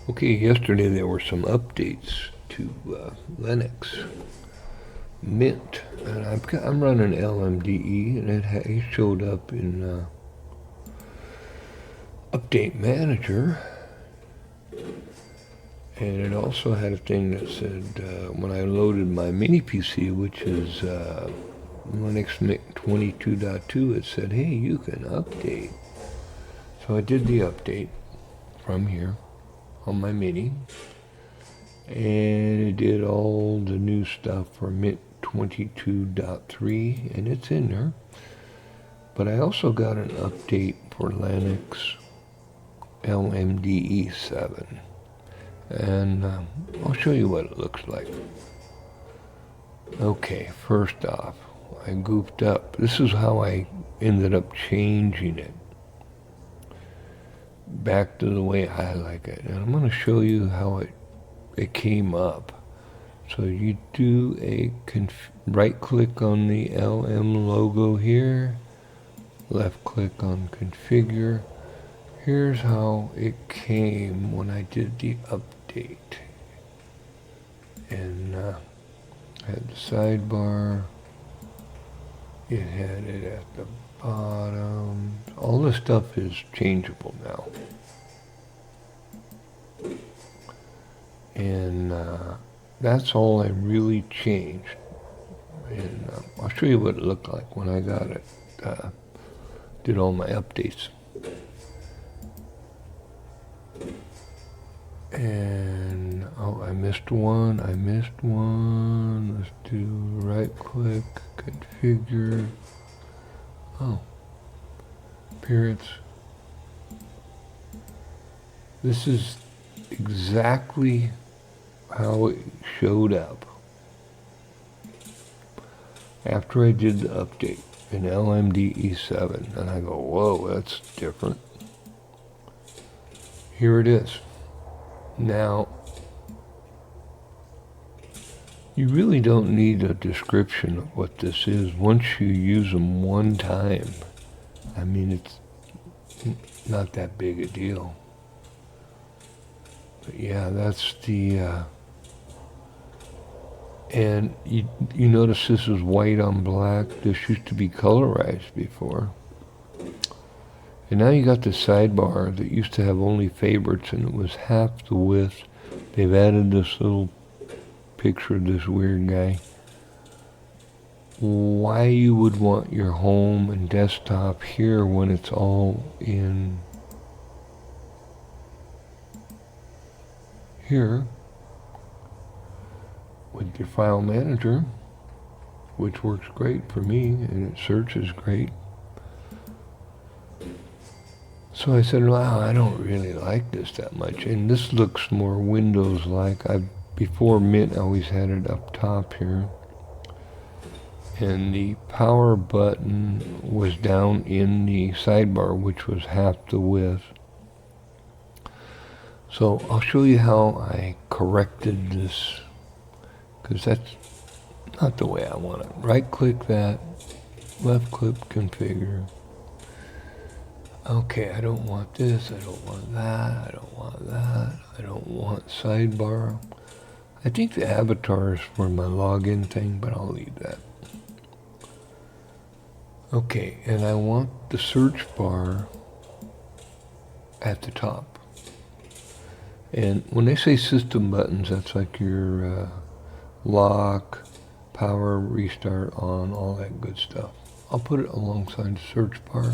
Okay, yesterday there were some updates to Linux Mint, and I'm running LMDE, and it showed up in Update Manager, and it also had a thing that said when I loaded my mini PC, which is Linux Mint 22.2, it said, hey, you can update. So I did the update from here on my mini, and it did all the new stuff for Mint 22.3, and it's in there. But I also got an update for Linux LMDE 7, and I'll show you what it looks like. Okay, first off, I goofed up. This is how I ended up changing it back to the way I like it, and I'm going to show you how it came up. So you do a right click on the LM logo here, left click on configure. Here's how it came when I did the update. And had the sidebar, it had it at the bottom. All this stuff is changeable now. And that's all I really changed. And I'll show you what it looked like when I got it, did all my updates. And, oh, I missed one. Let's do right click, configure. Oh, appearance. This is exactly how it showed up after I did the update in LMDE 7, and I go, whoa, that's different. Here it is. Now, you really don't need a description of what this is once you use them one time. I mean, it's not that big a deal. But yeah, that's the, and you notice this is white on black. This used to be colorized before. And now you got the sidebar that used to have only favorites, and it was half the width. They've added this little picture of this weird guy. Why you would want your home and desktop here when it's all in here with your file manager, which works great for me, and it searches great. So I said, wow, I don't really like this that much. And this looks more Windows-like. Before Mint, I always had it up top here. And the power button was down in the sidebar, which was half the width. So I'll show you how I corrected this, because that's not the way I want it. Right-click that, left-click configure. Okay, I don't want this, I don't want that, I don't want that, I don't want sidebar. I think the avatar is for my login thing, but I'll leave that. Okay, and I want the search bar at the top. And when they say system buttons, that's like your lock, power, restart, on, all that good stuff. I'll put it alongside the search bar.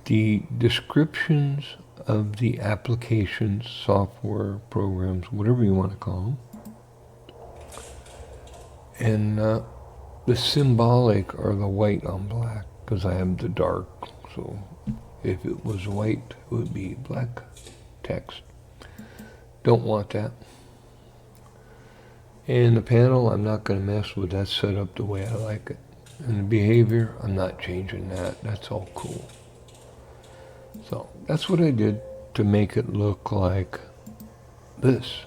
The descriptions of the applications, software, programs, whatever you want to call them. And the symbolic are the white on black, because I have the dark. So if it was white, it would be black text. Don't want that. And the panel, I'm not going to mess with that, set up the way I like it. And the behavior, I'm not changing that. That's all cool. So that's what I did to make it look like this.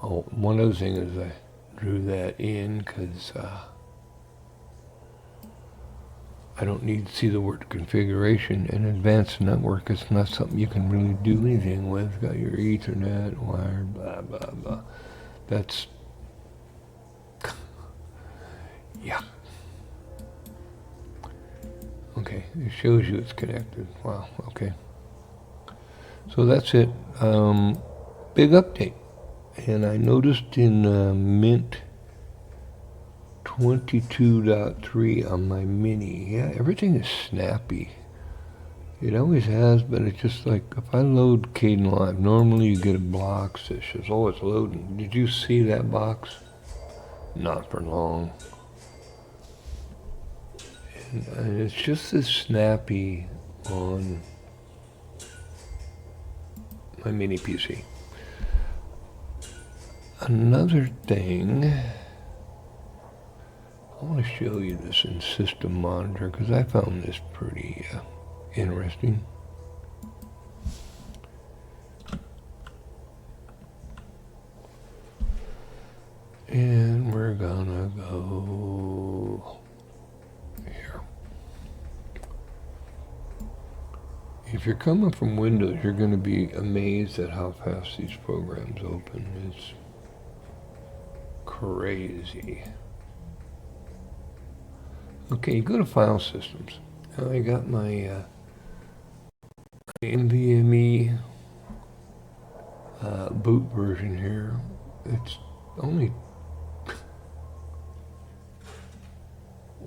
Oh, one other thing is I drew that in because I don't need to see the word configuration. In advanced network, it's not something you can really do anything with. Got your Ethernet wire, blah, blah, blah. That's, yeah. Okay, it shows you it's connected. Wow, okay. So that's it. Big update. And I noticed in Mint 22.3 on my Mini, yeah, everything is snappy. It always has, but it's just like, if I load Caden Live, normally you get a box that says, oh, it's loading. Did you see that box? Not for long. And it's just as snappy on my Mini PC. Another thing, I want to show you this in System Monitor because I found this pretty interesting. And we're gonna go here. If you're coming from Windows, you're going to be amazed at how fast these programs open. It's crazy. Okay, you go to File Systems. Now I got my NVMe boot version here. It's only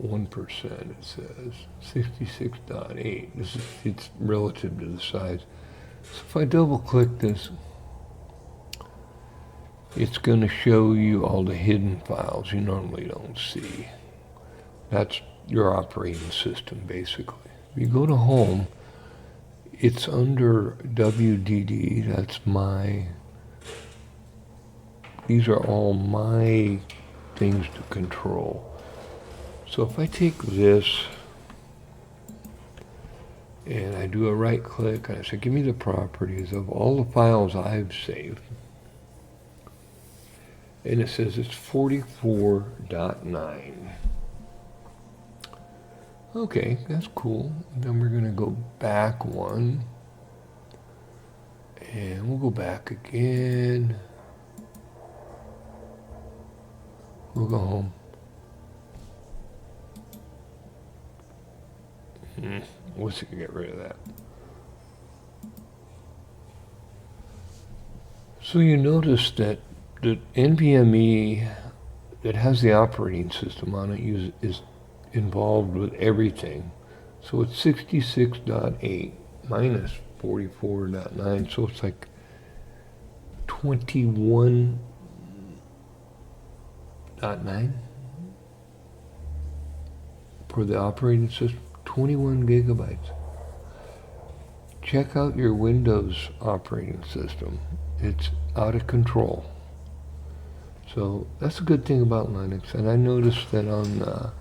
1%, it says. 66.8. It's relative to the size. So if I double click this, it's going to show you all the hidden files you normally don't see. That's your operating system, basically. If you go to Home, it's under WDD. That's my, these are all my things to control. So if I take this and I do a right click and I say, give me the properties of all the files I've saved. And it says it's 44.9. Okay, that's cool. Then we're going to go back one. And we'll go back again. We'll go home. Let's get rid of that. So you notice that the NVMe that has the operating system on it is involved with everything. So it's 66.8 minus 44.9, so it's like 21.9 for the operating system. 21 gigabytes. Check out your Windows operating system. It's out of control. So that's a good thing about Linux. And I noticed that on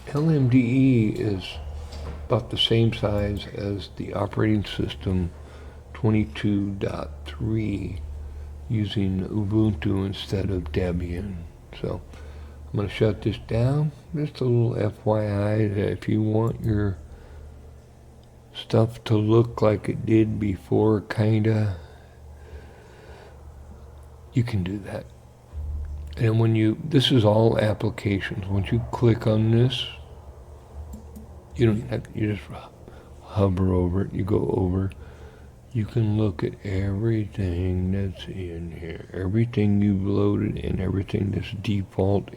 LMDE is about the same size as the operating system 22.3 using Ubuntu instead of Debian. So I'm going to shut this down. Just a little FYI that if you want your stuff to look like it did before, kinda, you can do that. And when this is all applications. Once you click on this, you don't have, you just hover over it, you go over. You can look at everything that's in here, everything you've loaded and everything that's default.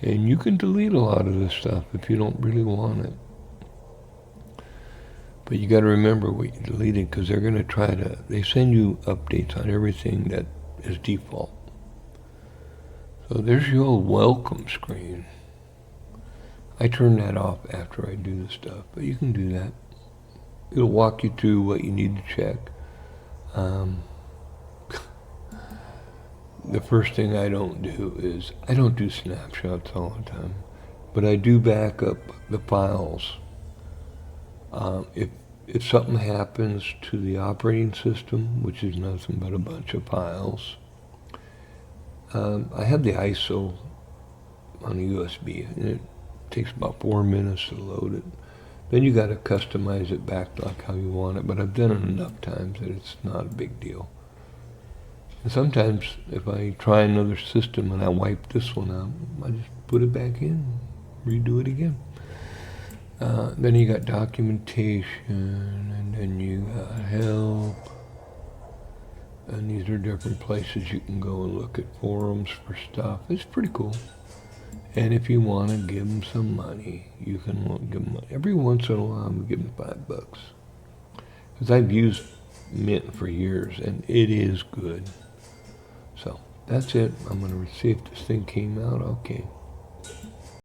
And you can delete a lot of this stuff if you don't really want it. But you got to remember what you deleted because they're going to try to, they send you updates on everything that is default. So there's your old welcome screen. I turn that off after I do the stuff, but you can do that. It'll walk you through what you need to check. The first thing I don't do is, I don't do snapshots all the time, but I do back up the files. If something happens to the operating system, which is nothing but a bunch of files, I have the ISO on a USB, and it takes about 4 minutes to load it. Then you got to customize it back like how you want it, but I've done it enough times that it's not a big deal. And sometimes if I try another system and I wipe this one out, I just put it back in, redo it again. Then you got documentation, and then you got help. And these are different places you can go and look at forums for stuff. It's pretty cool. And if you want to give them some money, you can give them money. Every once in a while, I'm going to give them $5. Because I've used Mint for years, and it is good. So, that's it. I'm going to see if this thing came out. Okay.